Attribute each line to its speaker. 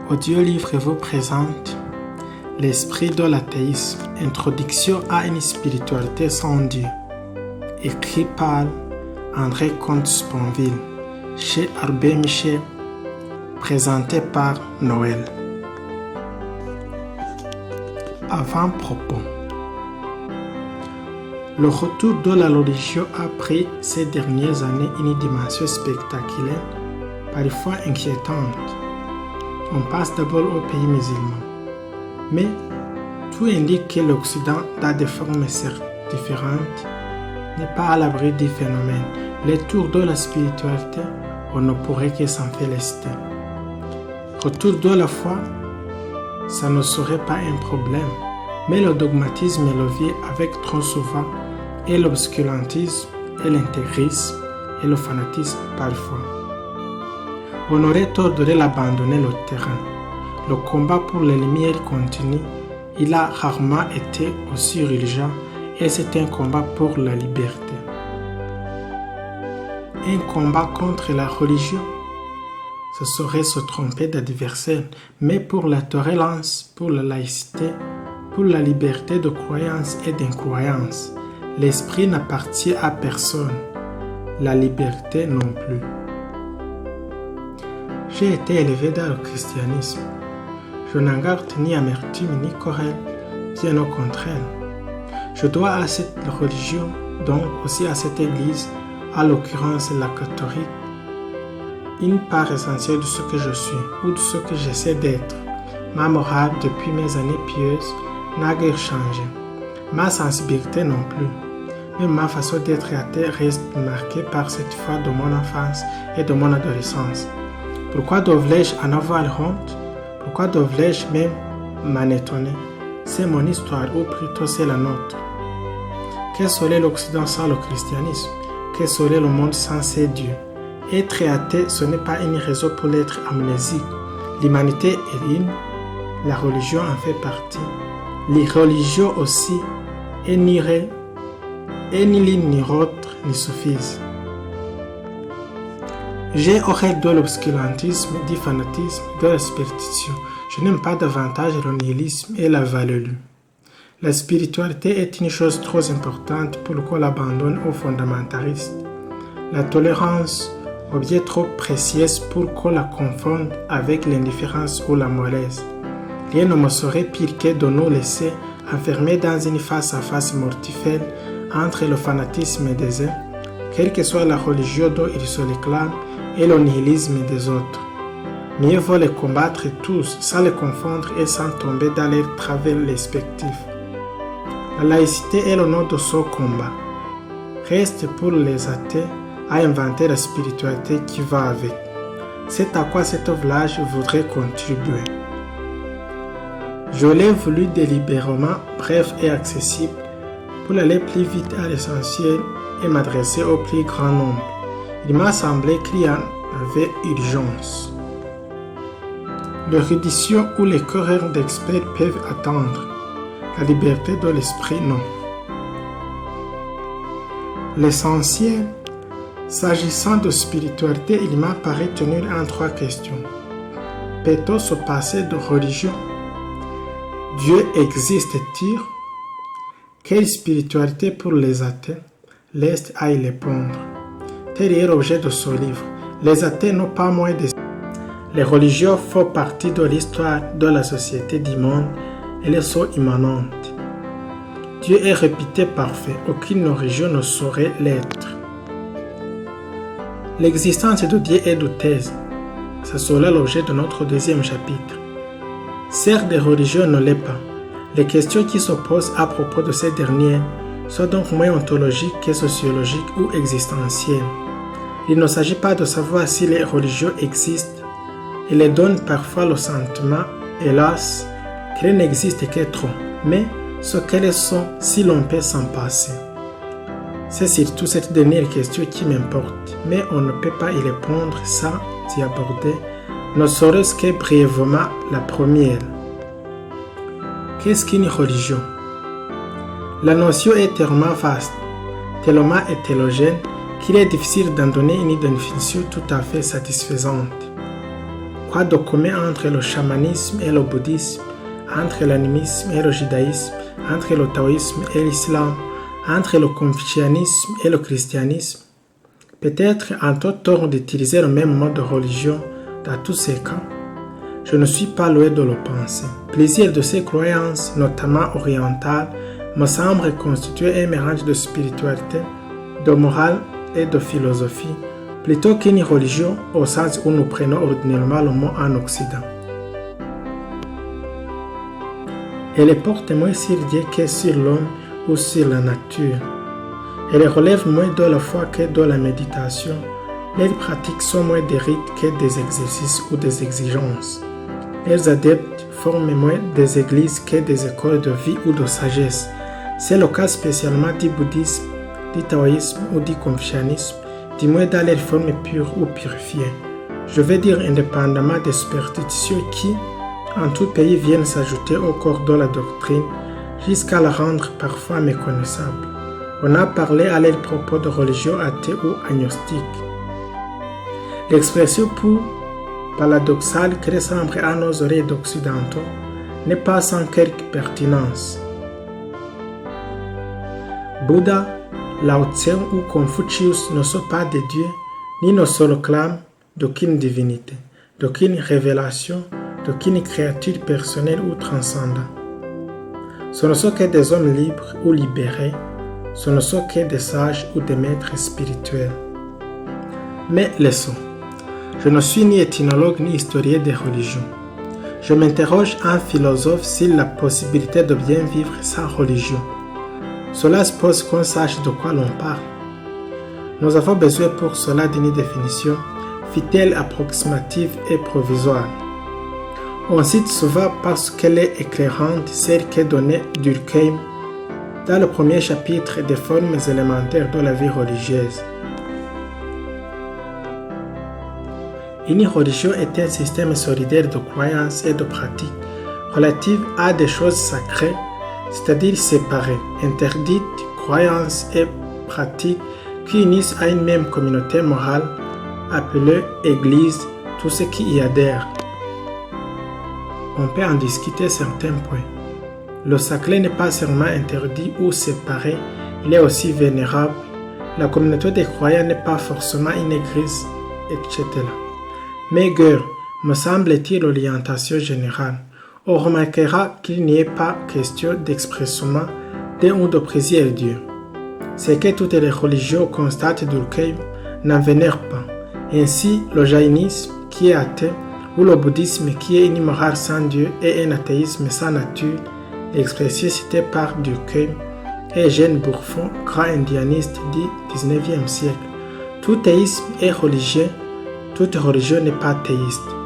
Speaker 1: Audiolivre vous présente L'esprit de l'athéisme, introduction à une spiritualité sans Dieu, écrit par André Comte-Sponville, chez Abbé Michel, présenté par Noël. Avant-propos. Le retour de la religion a pris ces dernières années une dimension spectaculaire, parfois inquiétante. On passe d'abord aux pays musulmans. Mais tout indique que l'Occident, dans des formes certes différentes, n'est pas à l'abri du phénomène. Le tour de la spiritualité, on ne pourrait que s'en féliciter. Retour de la foi, ça ne serait pas un problème. Mais le dogmatisme est levé avec trop souvent, et l'obscurantisme, et l'intégrisme, et le fanatisme parfois. On aurait tort de l'abandonner le terrain. Le combat pour les lumières continue, il a rarement été aussi urgent et c'est un combat pour la liberté. Un combat contre la religion, ce serait se tromper d'adversaire, mais pour la tolérance, pour la laïcité, pour la liberté de croyance et d'incroyance, l'esprit n'appartient à personne, la liberté non plus. J'ai été élevé dans le christianisme. Je n'en garde ni amertume ni querelle, bien au contraire. Je dois à cette religion, donc aussi à cette église, à l'occurrence la catholique, une part essentielle de ce que je suis ou de ce que j'essaie d'être. Ma morale depuis mes années pieuses n'a guère changé. Ma sensibilité non plus. Mais ma façon d'être athée reste marquée par cette foi de mon enfance et de mon adolescence. Pourquoi devrais-je en avoir honte? Pourquoi devrais-je même m'en étonner? C'est mon histoire, ou plutôt c'est la nôtre. Quel serait l'Occident sans le christianisme? Quel serait le monde sans ses dieux? Être athée, ce n'est pas une raison pour être amnésique. L'humanité est une, la religion en fait partie. Les religions aussi, et ni l'une ni l'autre n'y suffisent. J'ai horreur de l'obscurantisme, du fanatisme, de la superstition. Je n'aime pas davantage le nihilisme et la valeur. La spiritualité est une chose trop importante pour qu'on l'abandonne aux fondamentalistes. La tolérance, objet trop précieuse pour qu'on la confonde avec l'indifférence ou la mollesse. Rien ne me serait pire que de nous laisser enfermer dans une face-à-face mortifère entre le fanatisme des uns, quelle que soit la religion dont ils se réclament, et le nihilisme des autres. Mieux vaut les combattre tous sans les confondre et sans tomber dans leurs travers respectifs. La laïcité est le nom de ce combat. Reste pour les athées à inventer la spiritualité qui va avec. C'est à quoi cet ouvrage voudrait contribuer. Je l'ai voulu délibérément bref et accessible pour aller plus vite à l'essentiel et m'adresser au plus grand nombre. Il m'a semblé qu'il y en avait urgence. L'érudition ou les querelles d'experts peuvent attendre. La liberté de l'esprit, non. L'essentiel, s'agissant de spiritualité, il m'a paru tenir en trois questions. Peut-on se passer de religion? Dieu existe-t-il? Quelle spiritualité pour les athées? Laisse à y répondre. Tel est l'objet de ce livre. Les athées n'ont pas moins de... Les religions font partie de l'histoire de la société du monde. Elles sont immanentes. Dieu est réputé parfait. Aucune religion ne saurait l'être. L'existence de Dieu est douteuse. Ce sera l'objet de notre deuxième chapitre. Certes, des religions ne l'est pas. Les questions qui se posent à propos de ces dernières sont donc moins ontologiques que sociologiques ou existentielles. Il ne s'agit pas de savoir si les religions existent. Il les donne parfois le sentiment, hélas, qu'elles n'existent que trop, mais ce qu'elles sont si l'on peut s'en passer. C'est surtout cette dernière question qui m'importe, mais on ne peut pas y répondre sans y aborder, ne serait-ce que brièvement la première. Qu'est-ce qu'une religion? La notion est tellement vaste, tellement hétérogène, qu'il est difficile d'en donner une définition tout à fait satisfaisante. Quoi de commun entre le chamanisme et le bouddhisme, entre l'animisme et le judaïsme, entre le taoïsme et l'islam, entre le confucianisme et le christianisme? Peut-être a-t-on tort d'utiliser le même mode de religion dans tous ces cas. Je ne suis pas loin de le penser. Plusieurs de ces croyances, notamment orientales, me semblent constituer un mélange de spiritualité, de morale et de philosophie, plutôt qu'une religion au sens où nous prenons ordinairement le mot en Occident. Elle porte moins sur Dieu que sur l'homme ou sur la nature. Elle relève moins de la foi que de la méditation. Leurs pratiques sont moins des rites que des exercices ou des exigences. Leurs adeptes forment moins des églises que des écoles de vie ou de sagesse. C'est le cas spécialement du bouddhisme, du taoïsme ou du confucianisme, du moins dans leur forme pure ou purifiée. Je veux dire indépendamment des superstitions qui, en tout pays, viennent s'ajouter au corps de la doctrine jusqu'à la rendre parfois méconnaissable. On a parlé à leur propos de religion athée ou agnostique. L'expression pour paradoxale qui ressemble à nos oreilles d'occidentaux n'est pas sans quelque pertinence. Bouddha, Lao Tse ou Confucius ne sont pas des dieux, ni ne se réclament d'aucune divinité, d'aucune révélation, d'aucune créature personnelle ou transcendante. Ce ne sont que des hommes libres ou libérés, ce ne sont que des sages ou des maîtres spirituels. Mais laissons. Je ne suis ni ethnologue ni historien des religions. Je m'interroge en philosophe sur la possibilité de bien vivre sans religion. Cela suppose qu'on sache de quoi l'on parle. Nous avons besoin pour cela d'une définition, fût-elle approximative et provisoire. On cite souvent parce qu'elle est éclairante celle qu'est donnée Durkheim dans le premier chapitre des formes élémentaires de la vie religieuse. Une religion est un système solidaire de croyances et de pratiques relatives à des choses sacrées, c'est-à-dire séparées, interdites, croyances et pratiques qui unissent à une même communauté morale appelée Église tous ceux qui y adhèrent. On peut en discuter certains points. Le sacré n'est pas seulement interdit ou séparé, il est aussi vénérable. La communauté des croyants n'est pas forcément une église, etc. Mais guère, me semble-t-il, l'orientation générale. On remarquera qu'il n'y ait pas question d'expressément d'un ou de plusieurs dieux. C'est que toutes les religions constatent Durkheim n'en vénèrent pas. Ainsi, le jaïnisme, qui est athée, ou le bouddhisme, qui est une morale sans Dieu, et un athéisme sans nature, l'expression citée par Durkheim, et Eugène Bouffon, grand indianiste du XIXe siècle. Tout théisme est religieux, toute religion n'est pas théiste.